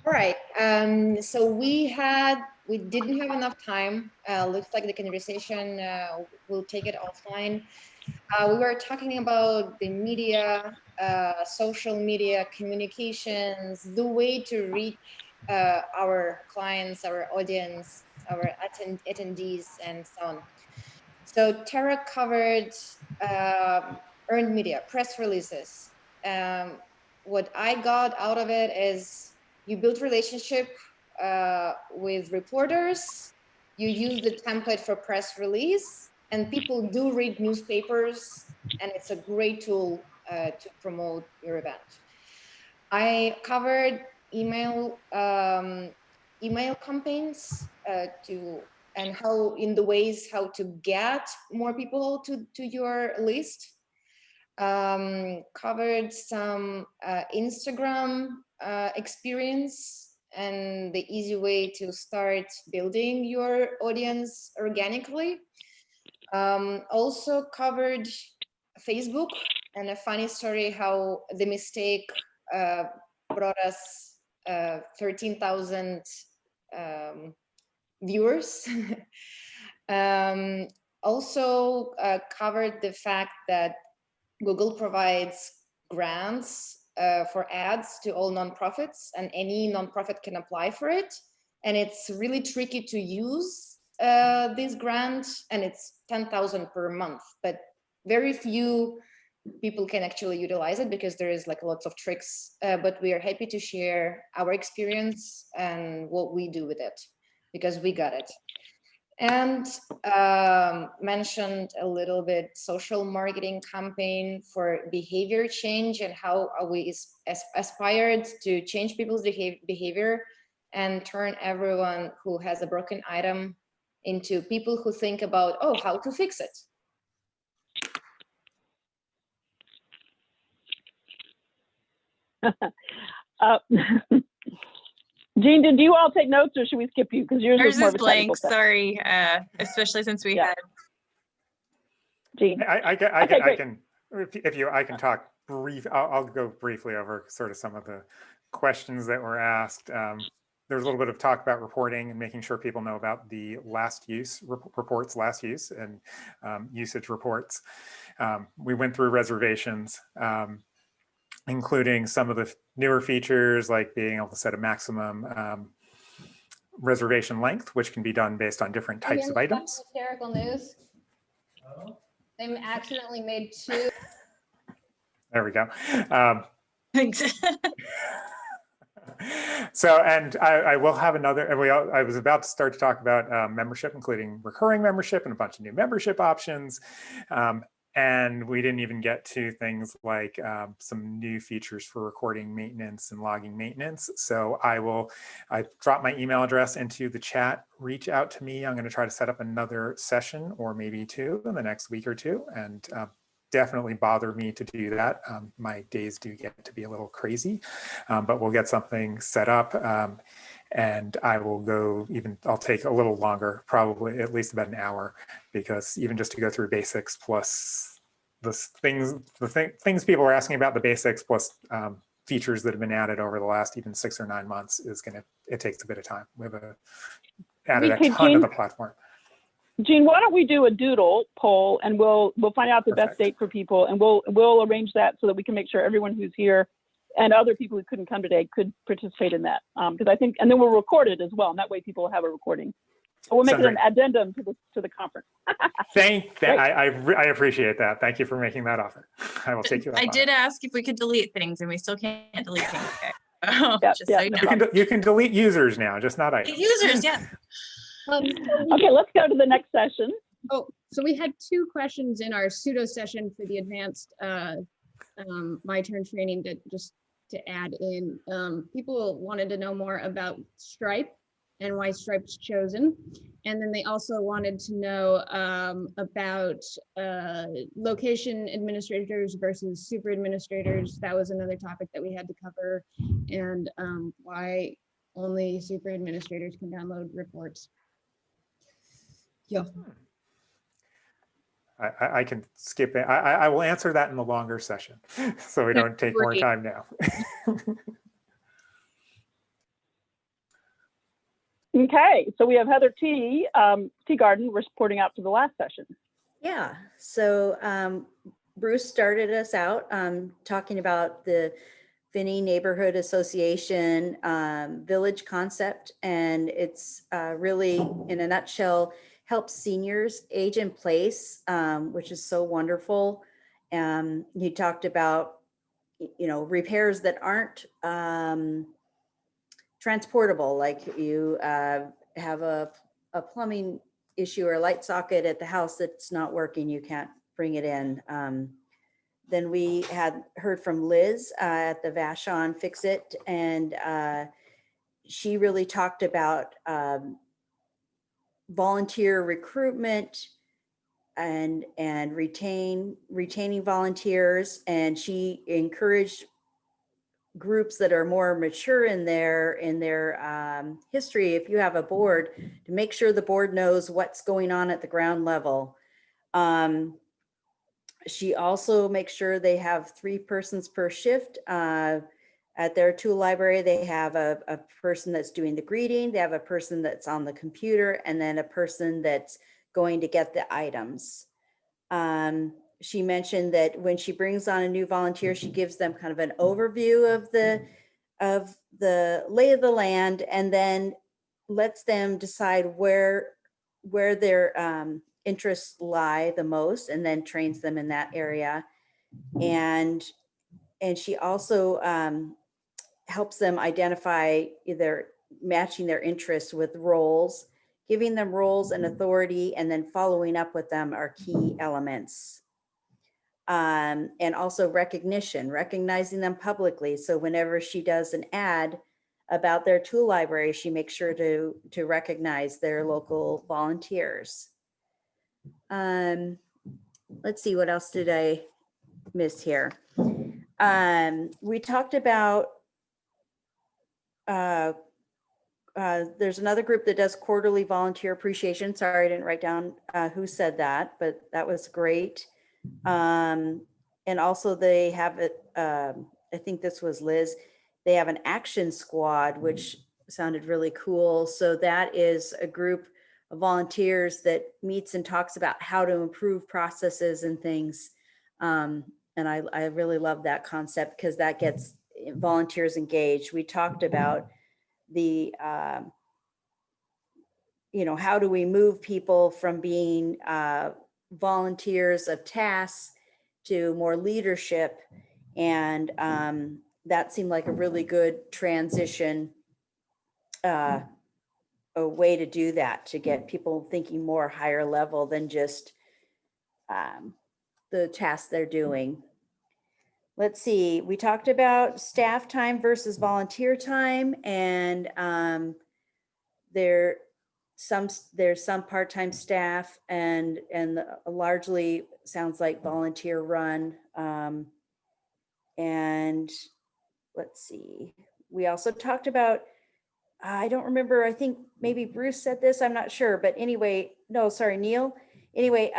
All right. So we didn't have enough time. Looks like the conversation we'll take it offline. We were talking about the media, social media, communications, the way to reach our clients, our audience, our attendees, and so on. So Tara covered earned media, press releases. What I got out of it is you build relationship with reporters, you use the template for press release, and people do read newspapers, and it's a great tool to promote your event. I covered email campaigns and how in the ways how to get more people to your list. Covered some Instagram experience and the easy way to start building your audience organically. Also covered Facebook and a funny story how the mistake brought us 13,000 viewers. Also covered the fact that Google provides grants for ads to all nonprofits, and any nonprofit can apply for it. And it's really tricky to use this grant, and it's 10,000 per month, but very few people can actually utilize it because there is like lots of tricks, but we are happy to share our experience and what we do with it because we got it. And mentioned a little bit social marketing campaign for behavior change and how we aspired to change people's behavior and turn everyone who has a broken item into people who think about, oh, how to fix it. Jean, did you all take notes or should we skip you? Because yours was more of a blank. Sorry, especially since we had. Jean, I can talk brief. I'll go briefly over sort of some of the questions that were asked. There's a little bit of talk about reporting and making sure people know about the last use reports, last use and usage reports. We went through reservations. Including some of the newer features like being able to set a maximum reservation length, which can be done based on different types of items. Hysterical news. They accidentally made 2. There we go. Thanks. So, and I will have another, I was about to start to talk about membership, including recurring membership and a bunch of new membership options. And we didn't even get to things like some new features for recording maintenance and logging maintenance. So I drop my email address into the chat, reach out to me. I'm going to try to set up another session or maybe 2 in the next week or 2. And definitely bother me to do that. My days do get to be a little crazy, but we'll get something set up. And I will go I'll take a little longer, probably at least about an hour, because even just to go through basics plus the things people are asking about, the basics plus features that have been added over the last even 6 or 9 months it takes a bit of time. We have added a ton to the platform. Jean, why don't we do a doodle poll and we'll find out the best date for people, and we'll arrange that so that we can make sure everyone who's here and other people who couldn't come today could participate in that. Because I think, and then we'll record it as well, and that way people will have a recording. So we'll make it an addendum to the conference. I appreciate that. Thank you for making that offer. I will take you up on it. I did ask if we could delete things, and we still can't delete things. Okay. So you know. You can delete users now, just not items. Users, yeah. Okay, let's go to the next session. Oh, so we had 2 questions in our pseudo session for the advanced My Turn training just to add in. People wanted to know more about Stripe and why Stripe's chosen. And then they also wanted to know about location administrators versus super administrators. That was another topic that we had to cover, and why only super administrators can download reports. Yeah. I can skip it. I will answer that in the longer session, so we don't take more time now. Okay, so we have Heather Teagarden reporting out for the last session. Yeah, so Bruce started us out talking about the Finney Neighborhood Association village concept, and it's really, in a nutshell, helps seniors age in place, which is so wonderful. He talked about, repairs that aren't transportable, like you have a plumbing issue or light socket at the house that's not working, you can't bring it in. Then we had heard from Liz at the Vashon Fix It, and she really talked about volunteer recruitment and retaining volunteers, and she encouraged groups that are more mature in their history, if you have a board, to make sure the board knows what's going on at the ground level. She also makes sure they have 3 persons per shift. At their tool library, they have a person that's doing the greeting, they have a person that's on the computer, and then a person that's going to get the items. She mentioned that when she brings on a new volunteer, she gives them kind of an overview of the lay of the land, and then lets them decide where their interests lie the most, and then trains them in that area. And she also helps them identify either matching their interests with roles. Giving them roles and authority, and then following up with them are key elements. And also recognizing them publicly. So whenever she does an ad about their tool library, she makes sure to recognize their local volunteers. Let's see, what else did I miss here? We talked about there's another group that does quarterly volunteer appreciation. Sorry, I didn't write down who said that, but that was great. And also they have it, I think this was Liz, they have an action squad, which sounded really cool. So that is a group of volunteers that meets and talks about how to improve processes and things. And I really love that concept, because that gets volunteers engaged. We talked about the, how do we move people from being volunteers of tasks to more leadership, and that seemed like a really good transition, a way to do that, to get people thinking more higher level than just the tasks they're doing. Let's see, we talked about staff time versus volunteer time, and there's some part-time staff, and largely sounds like volunteer run. And let's see, we also talked about, I don't remember, I think maybe Bruce said this, I'm not sure, but anyway, no, sorry, Neil. Anyway,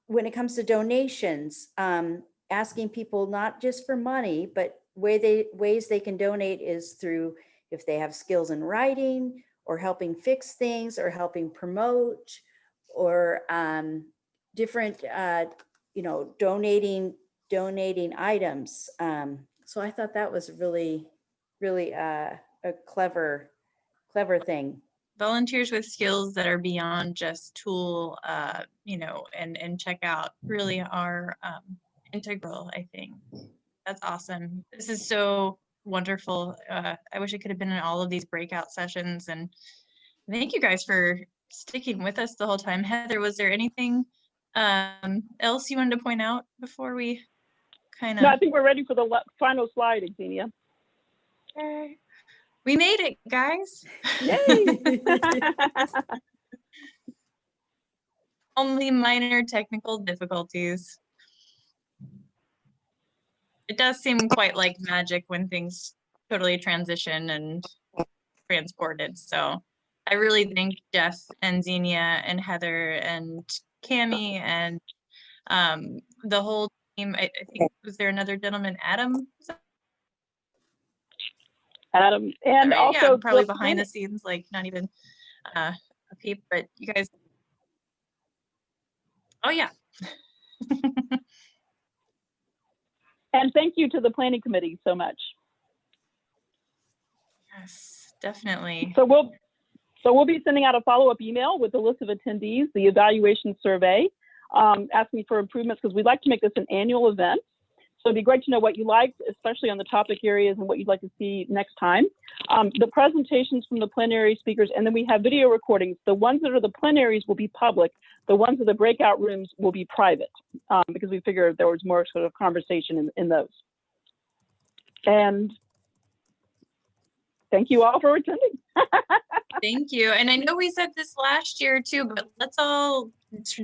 when it comes to donations, asking people not just for money, but ways they can donate is through, if they have skills in writing, or helping fix things, or helping promote, or different, donating items. So I thought that was really a clever thing. Volunteers with skills that are beyond just tool, and checkout really are integral, I think. That's awesome. This is so wonderful. I wish I could have been in all of these breakout sessions, and thank you guys for sticking with us the whole time. Heather, was there anything else you wanted to point out before we kind of? No, I think we're ready for the final slide, Xenia. We made it, guys. Yay! Only minor technical difficulties. It does seem quite like magic when things totally transition and transported. So I really thank Jeff and Xenia and Heather and Cami and the whole team. I think, was there another gentleman, Adam? Adam, and Right, also yeah, probably behind the scenes, like not even a peep, but you guys, oh yeah. And thank you to the planning committee so much. Yes, definitely. So we'll be sending out a follow-up email with the list of attendees, the evaluation survey, asking for improvements, because we'd like to make this an annual event. So it'd be great to know what you liked, especially on the topic areas, and what you'd like to see next time. The presentations from the plenary speakers, and then we have video recordings. The ones that are the plenaries will be public. The ones of the breakout rooms will be private, because we figured there was more sort of conversation in those. And thank you all for attending. Thank you. And I know we said this last year too, but let's all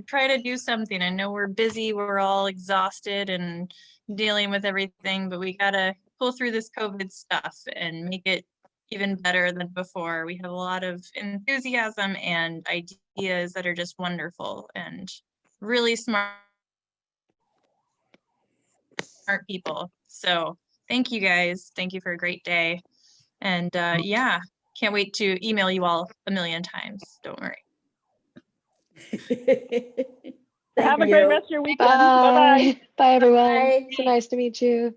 try to do something. I know we're busy, we're all exhausted and dealing with everything, but we gotta pull through this COVID stuff and make it even better than before. We have a lot of enthusiasm and ideas that are just wonderful and really smart people. So thank you guys. Thank you for a great day. And yeah, can't wait to email you all a million times. Don't worry. Have a great rest of your weekend. Bye-bye. Bye. Bye, everyone. Bye. So nice to meet you.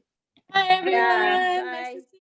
Bye, everyone. Yeah, Nice to bye.